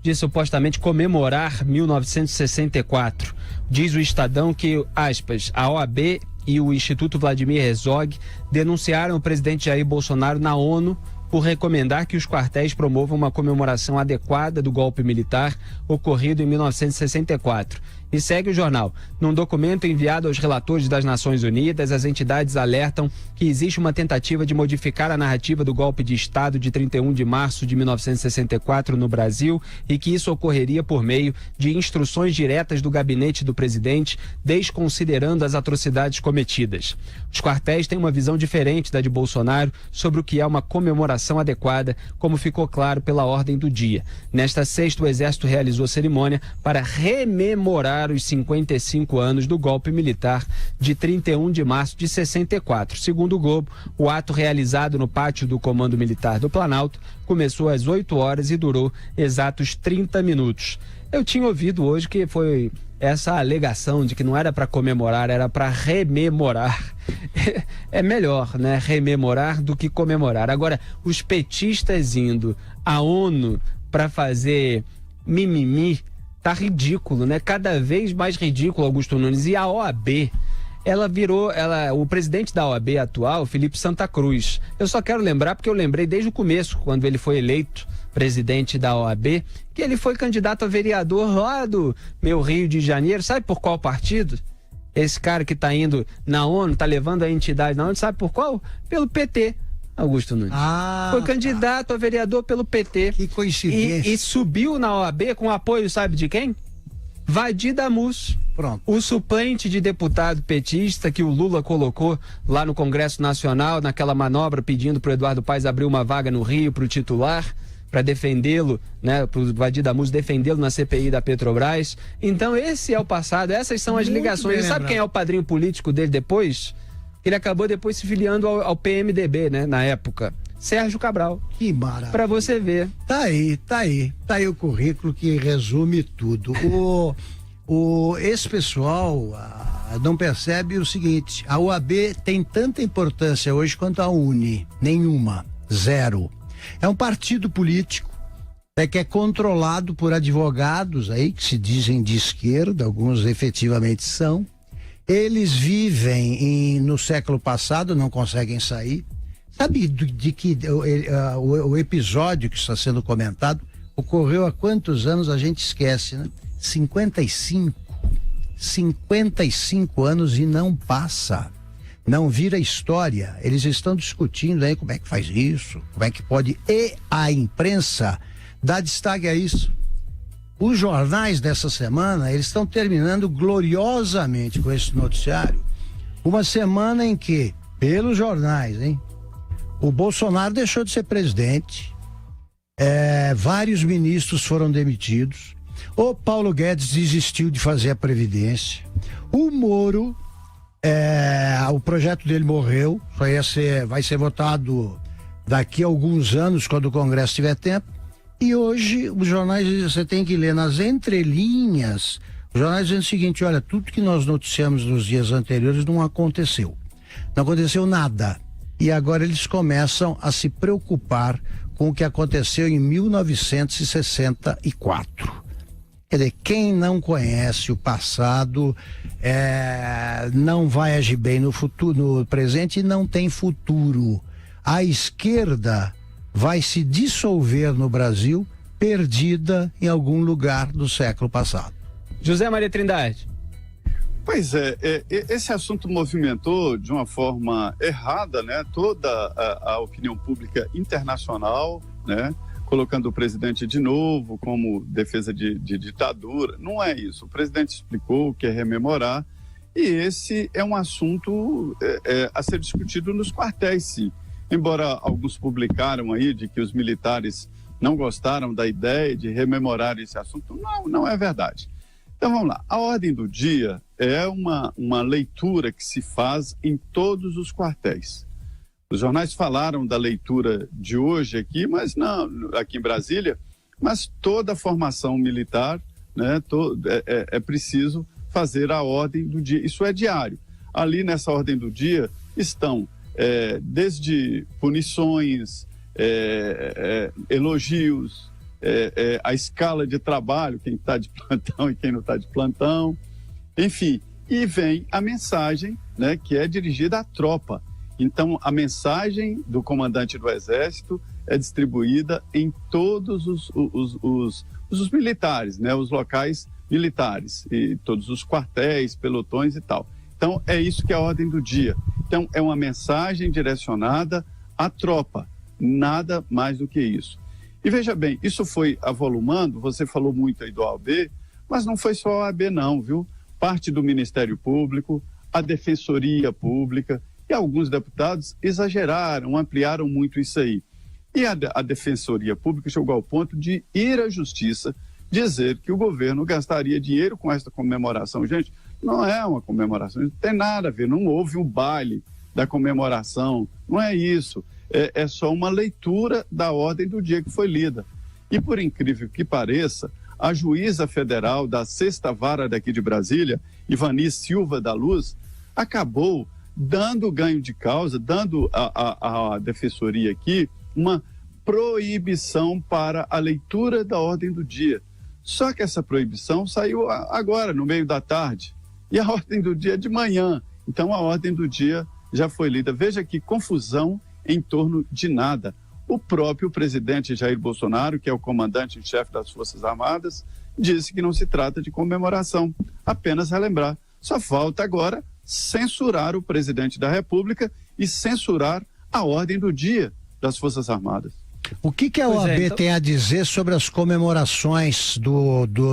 de supostamente comemorar 1964. Diz o Estadão que, aspas, a OAB e o Instituto Vladimir Herzog denunciaram o presidente Jair Bolsonaro na ONU por recomendar que os quartéis promovam uma comemoração adequada do golpe militar ocorrido em 1964. E segue o jornal. Num documento enviado aos relatores das Nações Unidas, as entidades alertam que existe uma tentativa de modificar a narrativa do golpe de Estado de 31 de março de 1964 no Brasil e que isso ocorreria por meio de instruções diretas do gabinete do presidente, desconsiderando as atrocidades cometidas. Os quartéis têm uma visão diferente da de Bolsonaro sobre o que é uma comemoração adequada, como ficou claro pela ordem do dia. Nesta sexta, o Exército realizou cerimônia para rememorar os 55 anos do golpe militar de 31 de março de 64. Segundo o Globo, o ato realizado no pátio do Comando Militar do Planalto começou às 8 horas e durou exatos 30 minutos. Eu tinha ouvido hoje que foi essa alegação de que não era para comemorar, era para rememorar. É melhor, né, rememorar do que comemorar. Agora, os petistas indo à ONU para fazer mimimi, tá ridículo, né? Cada vez mais ridículo, Augusto Nunes. E a OAB, o presidente da OAB atual, Felipe Santa Cruz. Eu só quero lembrar, porque eu lembrei desde o começo, quando ele foi eleito presidente da OAB, que ele foi candidato a vereador lá do meu Rio de Janeiro. Sabe por qual partido? Esse cara que tá indo na ONU, tá levando a entidade na ONU, sabe por qual? Pelo PT. Augusto Nunes. Foi candidato a vereador pelo PT. Que coincidência. E subiu na OAB com apoio, sabe de quem? Vadir Damus. Pronto. O suplente de deputado petista que o Lula colocou lá no Congresso Nacional, naquela manobra pedindo para o Eduardo Paes abrir uma vaga no Rio para o titular, para defendê-lo, né, para o Vadir Damus defendê-lo na CPI da Petrobras. Então esse é o passado, essas são as ligações. E sabe quem é o padrinho político dele depois? Ele acabou depois se filiando ao PMDB, né, na época. Sérgio Cabral. Que maravilha. Pra você ver. Tá aí o currículo que resume tudo. Esse pessoal não percebe o seguinte: a OAB tem tanta importância hoje quanto a UNE. Nenhuma. Zero. É um partido político que é controlado por advogados aí que se dizem de esquerda, alguns efetivamente são. Eles vivem no século passado, não conseguem sair. Sabe de que o episódio que está sendo comentado ocorreu há quantos anos? A gente esquece, né? 55 anos e não passa. Não vira história. Eles estão discutindo aí como é que faz isso, como é que pode. E a imprensa dá destaque a isso. Os jornais dessa semana, eles estão terminando gloriosamente com esse noticiário. Uma semana em que, pelos jornais, hein, o Bolsonaro deixou de ser presidente, vários ministros foram demitidos, o Paulo Guedes desistiu de fazer a Previdência, o Moro, o projeto dele morreu, vai ser votado daqui a alguns anos, quando o Congresso tiver tempo. E hoje os jornais, você tem que ler nas entrelinhas, os jornais dizendo o seguinte: olha, tudo que nós noticiamos nos dias anteriores não aconteceu. Não aconteceu nada. E agora eles começam a se preocupar com o que aconteceu em 1964. Quer dizer, quem não conhece o passado não vai agir bem no futuro, no presente, e não tem futuro. A esquerda vai se dissolver no Brasil, perdida em algum lugar do século passado. José Maria Trindade. Pois esse assunto movimentou de uma forma errada, né, toda a opinião pública internacional, né, colocando o presidente de novo como defesa de ditadura. Não é isso. O presidente explicou o que é rememorar, e esse é um assunto a ser discutido nos quartéis, sim. Embora alguns publicaram aí de que os militares não gostaram da ideia de rememorar esse assunto, não é verdade. Então vamos lá, a ordem do dia é uma leitura que se faz em todos os quartéis. Os jornais falaram da leitura de hoje aqui, mas não, aqui em Brasília, mas toda a formação militar, né, é preciso fazer a ordem do dia, isso é diário. Ali nessa ordem do dia estão desde punições, elogios, a escala de trabalho, quem está de plantão e quem não está de plantão, enfim. E vem a mensagem, né, que é dirigida à tropa. Então, a mensagem do comandante do Exército é distribuída em todos os militares, né, os locais militares, e todos os quartéis, pelotões e tal. Então, é isso que é a ordem do dia. Então, é uma mensagem direcionada à tropa, nada mais do que isso. E veja bem, isso foi avolumando, você falou muito aí do OAB, mas não foi só a OAB não, viu? Parte do Ministério Público, a Defensoria Pública e alguns deputados exageraram, ampliaram muito isso aí. E a Defensoria Pública chegou ao ponto de ir à Justiça dizer que o governo gastaria dinheiro com esta comemoração. Gente, não é uma comemoração, não tem nada a ver, não houve um baile da comemoração, não é isso. É só uma leitura da ordem do dia que foi lida. E por incrível que pareça, a juíza federal da 6ª Vara daqui de Brasília, Ivani Silva da Luz, acabou dando ganho de causa, dando à defensoria aqui uma proibição para a leitura da ordem do dia. Só que essa proibição saiu agora, no meio da tarde, e a ordem do dia é de manhã. Então a ordem do dia já foi lida. Veja que confusão em torno de nada. O próprio presidente Jair Bolsonaro, que é o comandante em chefe das Forças Armadas, disse que não se trata de comemoração, apenas relembrar. Só falta agora censurar o presidente da República e censurar a ordem do dia das Forças Armadas. O que a OAB tem a dizer sobre as comemorações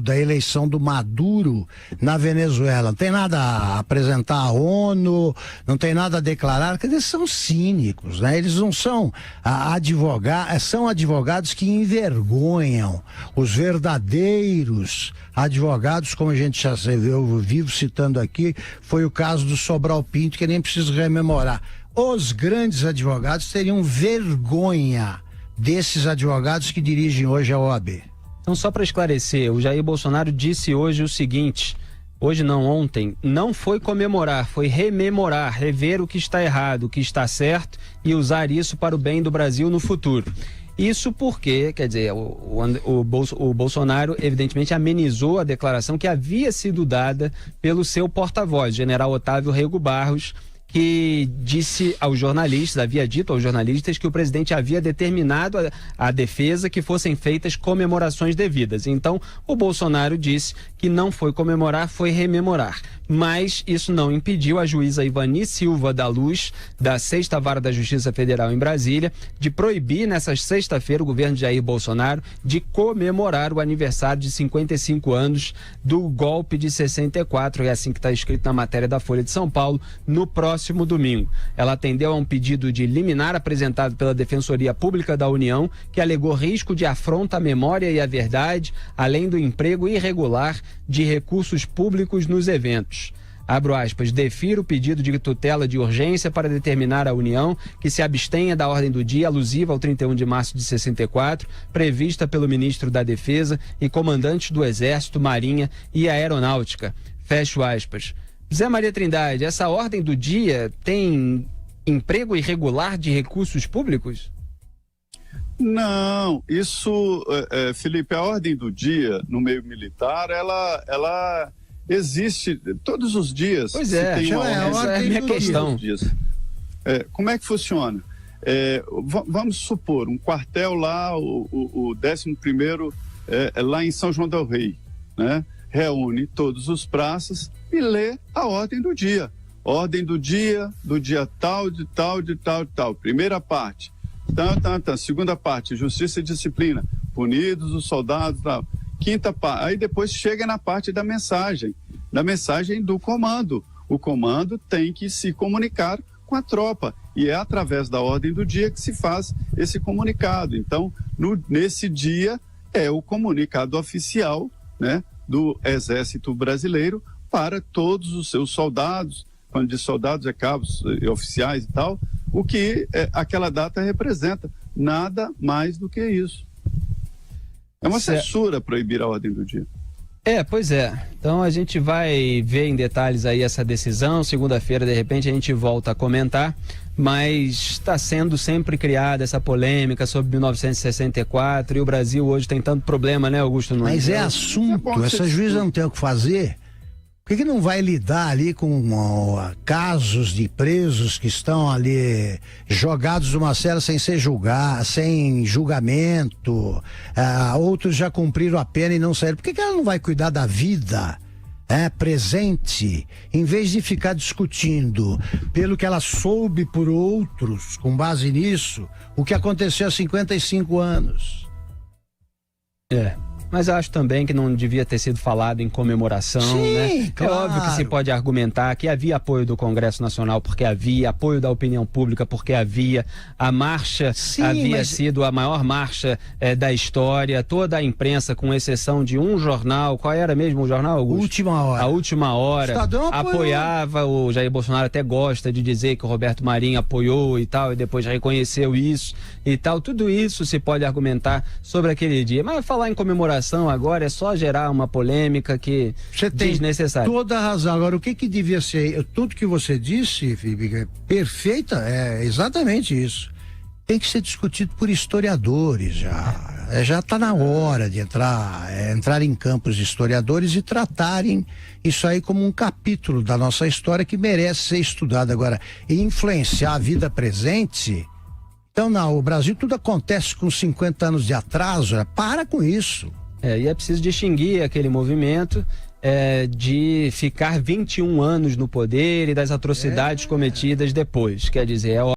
da eleição do Maduro na Venezuela? Não tem nada a apresentar à ONU, não tem nada a declarar, quer dizer, são cínicos, né? Eles não são advogados, são advogados que envergonham os verdadeiros advogados, como a gente já eu vivo citando aqui, foi o caso do Sobral Pinto, que nem preciso rememorar. Os grandes advogados teriam vergonha desses advogados que dirigem hoje a OAB. Então, só para esclarecer, o Jair Bolsonaro disse hoje o seguinte, hoje não, ontem, não foi comemorar, foi rememorar, rever o que está errado, o que está certo e usar isso para o bem do Brasil no futuro. Isso porque, quer dizer, o Bolsonaro evidentemente amenizou a declaração que havia sido dada pelo seu porta-voz, general Otávio Rego Barros, que disse aos jornalistas, havia dito aos jornalistas que o presidente havia determinado à defesa que fossem feitas comemorações devidas. Então, o Bolsonaro disse que não foi comemorar, foi rememorar. Mas isso não impediu a juíza Ivani Silva da Luz, da 6ª Vara da Justiça Federal em Brasília, de proibir nessa sexta-feira o governo de Jair Bolsonaro de comemorar o aniversário de 55 anos do golpe de 64, é assim que está escrito na matéria da Folha de São Paulo, no próximo domingo. Ela atendeu a um pedido de liminar apresentado pela Defensoria Pública da União, que alegou risco de afronta à memória e à verdade, além do emprego irregular de recursos públicos nos eventos. Abro aspas, defiro o pedido de tutela de urgência para determinar à União que se abstenha da ordem do dia alusiva ao 31 de março de 64, prevista pelo ministro da Defesa e comandantes do Exército, Marinha e Aeronáutica. Fecho aspas. Zé Maria Trindade, essa ordem do dia tem emprego irregular de recursos públicos? Não, isso, Felipe, a ordem do dia no meio militar, ela existe todos os dias. Pois é, essa é a minha questão. Como é que funciona? Vamos supor, um quartel lá, o 11º, lá em São João del Rei, né? Reúne todos os praças e lê a ordem do dia. Ordem do dia tal, de tal. Primeira parte. Segunda parte, justiça e disciplina. Punidos os soldados, tal. Quinta parte. Aí depois chega na parte da mensagem do comando. O comando tem que se comunicar com a tropa. E é através da ordem do dia que se faz esse comunicado. Então, nesse dia, é o comunicado oficial, né, do Exército Brasileiro para todos os seus soldados, quando diz soldados é cabos e oficiais e tal, o que aquela data representa, nada mais do que isso. É uma censura proibir a ordem do dia. Pois é. Então a gente vai ver em detalhes aí essa decisão. Segunda-feira, de repente, a gente volta a comentar. Mas está sendo sempre criada essa polêmica sobre 1964 e o Brasil hoje tem tanto problema, né, Augusto Nunes? Mas é assunto, essa juíza não tem o que fazer. Por que não vai lidar ali com casos de presos que estão ali jogados numa cela sem sem julgamento, outros já cumpriram a pena e não saíram? Por que ela não vai cuidar da vida presente, em vez de ficar discutindo pelo que ela soube por outros, com base nisso, o que aconteceu há 55 anos? Mas eu acho também que não devia ter sido falado em comemoração, sim, né? claro. É óbvio que se pode argumentar que havia apoio do Congresso Nacional porque havia, apoio da opinião pública porque havia, a marcha havia sido a maior marcha da história, toda a imprensa, com exceção de um jornal, qual era mesmo o jornal, Augusto? Última Hora. A Última Hora apoiava, o Jair Bolsonaro até gosta de dizer que o Roberto Marinho apoiou e tal, e depois reconheceu isso e tal, tudo isso se pode argumentar sobre aquele dia, mas falar em comemoração agora é só gerar uma polêmica que desnecessária. Toda a razão. Agora, o que devia ser? Tudo que você disse, Felipe, é perfeita, é exatamente isso. Tem que ser discutido por historiadores já. Já está na hora de entrar em campos de historiadores e tratarem isso aí como um capítulo da nossa história que merece ser estudado. Agora, influenciar a vida presente. Então, não, o Brasil tudo acontece com 50 anos de atraso. Para com isso. E é preciso distinguir aquele movimento de ficar 21 anos no poder e das atrocidades cometidas depois. Quer dizer,